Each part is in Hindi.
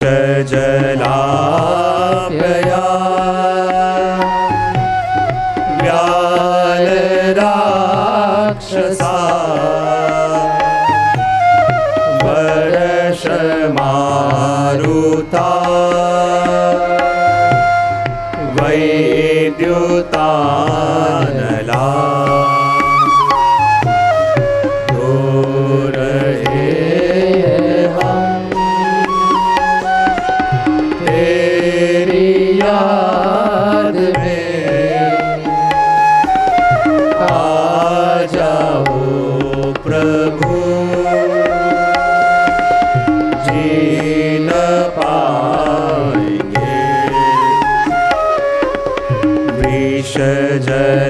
जलापया व्यालराक्षसा वर्षमारुता वैद्युतानला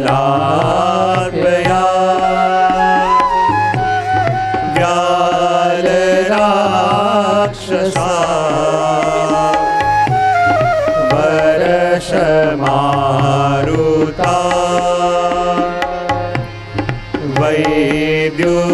जलापया व्यालराक्षसा वर्षमारुता वैद्युतानला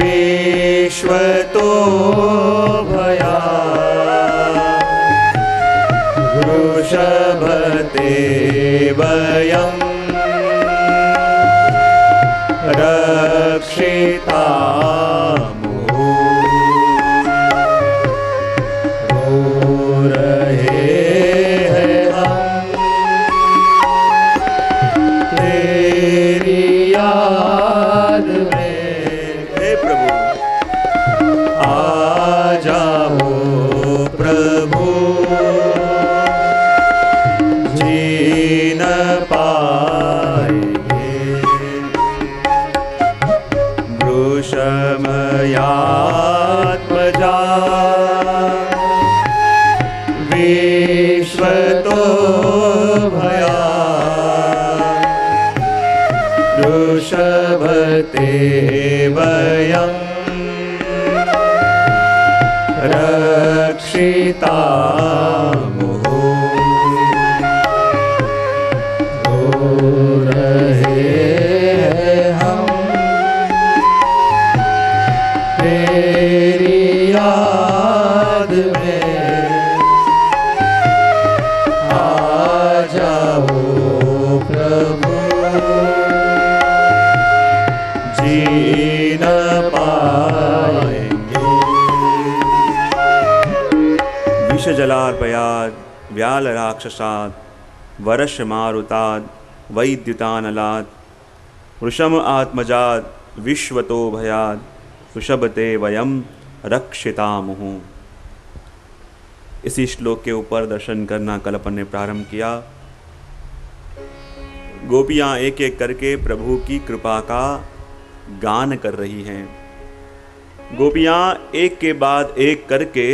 विश्वतो भया वृषभते वयं रक्षितामो रो रहे हैं हम तेरी याद में। हे प्रभु आ जाओ प्रभु जी न पाएंगे वृषमयात्मजा विश्वतो भया वृषभते वयं रक्षितामो हो रहे हैं हम तेरी याद में। आ जाओ प्रभु जी न पाएंगे। विषजलार्पयात् व्यालराक्षसात् वर्षमारुतात् वैद्युतानलात् वृषम आत्मजात् विश्वतो भयात् वृषभते वयं रक्षितामः। इसी श्लोक के ऊपर दर्शन करना कल अपन ने प्रारंभ किया। गोपियां एक एक करके प्रभु की कृपा का गान कर रही हैं। गोपियां एक के बाद एक करके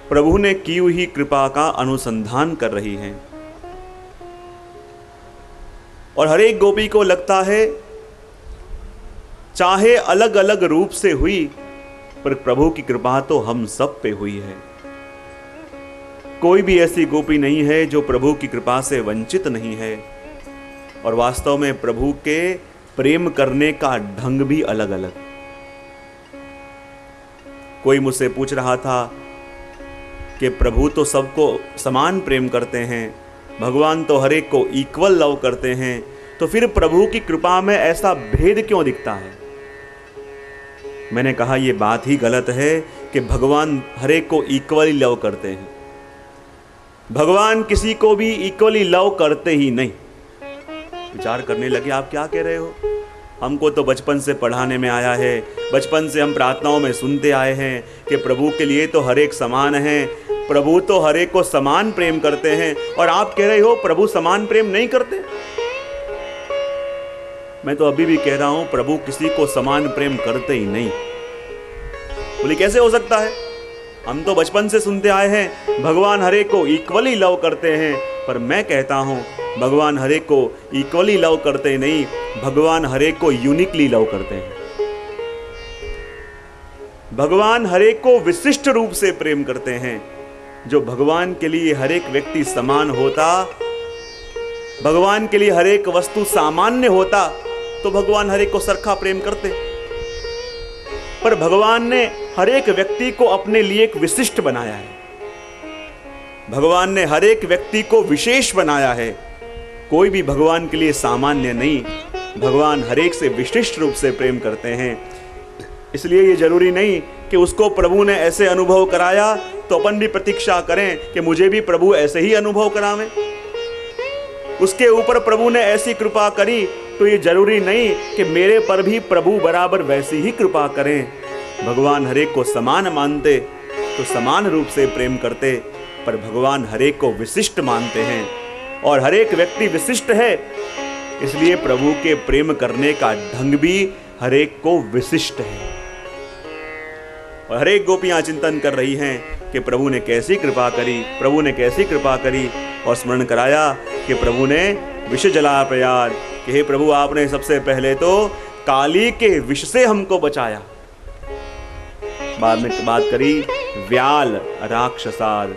प्रभु ने की हुई कृपा का अनुसंधान कर रही हैं और हर एक गोपी को लगता है चाहे अलग अलग रूप से हुई पर प्रभु की कृपा तो हम सब पे हुई है। कोई भी ऐसी गोपी नहीं है जो प्रभु की कृपा से वंचित नहीं है। और वास्तव में प्रभु के प्रेम करने का ढंग भी अलग अलग। कोई मुझसे पूछ रहा था कि प्रभु तो सबको समान प्रेम करते हैं, भगवान तो हर एक को इक्वल लव करते हैं, तो फिर प्रभु की कृपा में ऐसा भेद क्यों दिखता है? मैंने कहा यह बात ही गलत है कि भगवान हर एक को इक्वली लव करते हैं। भगवान किसी को भी इक्वली लव करते ही नहीं। विचार करने लगे आप क्या कह रहे हो? हमको तो बचपन से पढ़ाने में आया है, बचपन से हम प्रार्थनाओं में सुनते आए हैं कि प्रभु के लिए तो हर एक समान है, प्रभु तो हर एक को समान प्रेम करते हैं, और आप कह रहे हो प्रभु समान प्रेम नहीं करते। मैं तो अभी भी कह रहा हूं प्रभु किसी को समान प्रेम करते ही नहीं। बोले कैसे हो सकता है? हम तो बचपन से सुनते आए हैं भगवान हरे को इक्वली लव करते हैं, पर मैं कहता हूं भगवान हरे को इक्वली लव करते नहीं, भगवान हरे को यूनिकली लव करते हैं। भगवान हरे को विशिष्ट रूप से प्रेम करते हैं। जो भगवान के लिए हर एक व्यक्ति समान होता, भगवान के लिए हर एक वस्तु सामान्य होता, तो भगवान हरे को सरखा प्रेम करते। पर भगवान ने हर एक व्यक्ति को अपने लिए एक विशिष्ट बनाया है। भगवान ने हर एक व्यक्ति को विशेष बनाया है। कोई भी भगवान के लिए सामान्य नहीं, भगवान हर एक से विशिष्ट रूप से प्रेम करते हैं। इसलिए ये जरूरी नहीं कि उसको प्रभु ने ऐसे अनुभव कराया तो अपन भी प्रतीक्षा करें कि मुझे भी प्रभु ऐसे ही अनुभव करावें। उसके ऊपर प्रभु ने ऐसी कृपा करी तो ये जरूरी नहीं कि मेरे पर भी प्रभु बराबर वैसी ही कृपा करें। भगवान हरे को समान मानते तो समान रूप से प्रेम करते, पर भगवान हरे को विशिष्ट मानते हैं और हर एक व्यक्ति विशिष्ट है। इसलिए प्रभु के प्रेम करने का ढंग भी हर एक को विशिष्ट है। और हर एक गोपियां चिंतन कर रही हैं कि प्रभु ने कैसी कृपा करी, प्रभु ने कैसी कृपा करी, और स्मरण कराया कि प्रभु ने विष जला प्रयार, कि हे प्रभु आपने सबसे पहले तो काली के विष से हमको बचाया। बाद में बात करी व्याल राक्षसाद,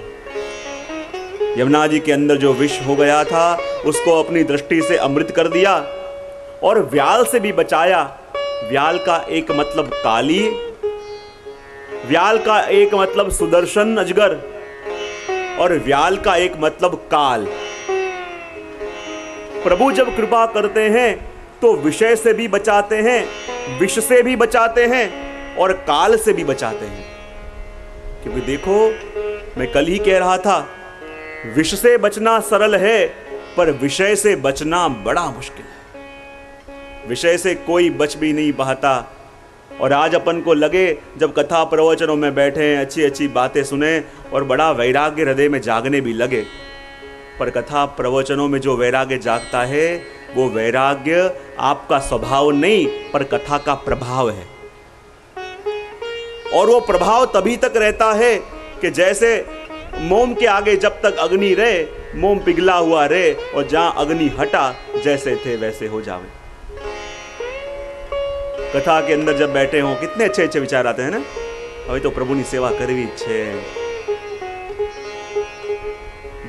यमुना जी के अंदर जो विष हो गया था उसको अपनी दृष्टि से अमृत कर दिया और व्याल से भी बचाया। व्याल का एक मतलब काली, व्याल का एक मतलब सुदर्शन अजगर, और व्याल का एक मतलब काल। प्रभु जब कृपा करते हैं तो विषय से भी बचाते हैं, विष से भी बचाते हैं और काल से भी बचाते हैं। क्योंकि देखो, मैं कल ही कह रहा था, विष से बचना सरल है पर विषय से बचना बड़ा मुश्किल है। विषय से कोई बच भी नहीं पाता। और आज अपन को लगे जब कथा प्रवचनों में बैठे हैं, अच्छी अच्छी बातें सुने और बड़ा वैराग्य हृदय में जागने भी लगे, पर कथा प्रवचनों में जो वैराग्य जागता है वो वैराग्य आपका स्वभाव नहीं पर कथा का प्रभाव है। और वो प्रभाव तभी तक रहता है कि जैसे मोम के आगे जब तक अग्नि रहे, मोम पिघला हुआ रहे, और जहां अग्नि हटा जैसे थे वैसे हो जावे। कथा के अंदर जब बैठे हो कितने अच्छे अच्छे विचार आते हैं ना। હવે તો પ્રભુની સેવા કરવી છે,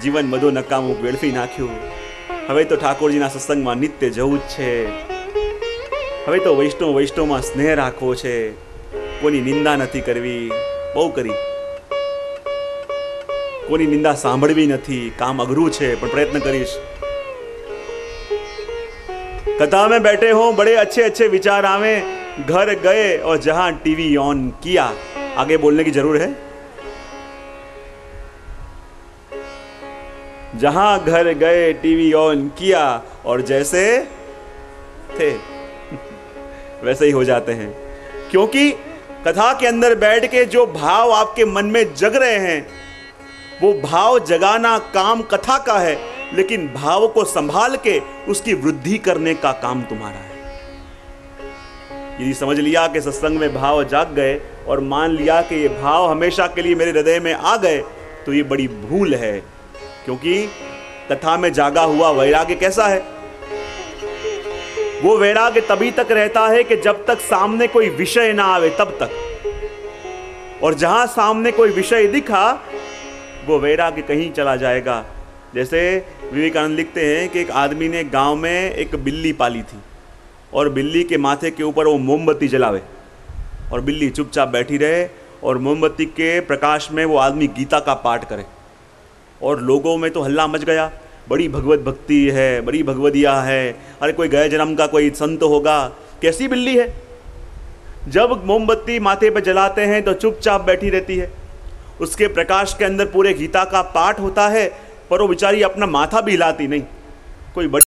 જીવન બધું નકામું વેડફી નાખ્યું, હવે તો ઠાકોરજીના સત્સંગમાં નિત્ય જવું જ છે, હવે તો વૈષ્ણવમાં સ્નેહ રાખવો છે, કોની નિંદા નથી કરવી, બહુ કરી, કોની નિંદા સાંભળવી નથી, કામ અઘરું છે પણ પ્રયત્ન કરીશ। कथा में बैठे हो बड़े अच्छे अच्छे विचार आवे, घर गए और जहां टीवी ऑन किया, आगे बोलने की जरूर है, जहां घर गए टीवी ऑन किया और जैसे थे वैसे ही हो जाते हैं। क्योंकि कथा के अंदर बैठ के जो भाव आपके मन में जग रहे हैं वो भाव जगाना काम कथा का है, लेकिन भाव को संभाल के उसकी वृद्धि करने का काम तुम्हारा है। यदि समझ लिया कि सत्संग में भाव जाग गए और मान लिया कि ये भाव हमेशा के लिए मेरे हृदय में आ गए, तो ये बड़ी भूल है। क्योंकि कथा में जागा हुआ वैराग्य कैसा है? वो वैराग्य तभी तक रहता है कि जब तक सामने कोई विषय ना आवे तब तक। और जहां सामने कोई विषय दिखा वो वैराग्य कहीं चला जाएगा। जैसे विवेकानंद लिखते हैं कि एक आदमी ने गांव में एक बिल्ली पाली थी और बिल्ली के माथे के ऊपर वो मोमबत्ती जलावे और बिल्ली चुपचाप बैठी रहे और मोमबत्ती के प्रकाश में वो आदमी गीता का पाठ करे। और लोगों में तो हल्ला मच गया, बड़ी भगवत भक्ति है, बड़ी भगवदिया है, अरे कोई गए जन्म का कोई संत होगा, कैसी बिल्ली है। जब मोमबत्ती माथे पर जलाते हैं तो चुपचाप बैठी रहती है, उसके प्रकाश के अंदर पूरे गीता का पाठ होता है, पर वो बेचारी अपना माथा भी हिलाती नहीं। कोई बड़ी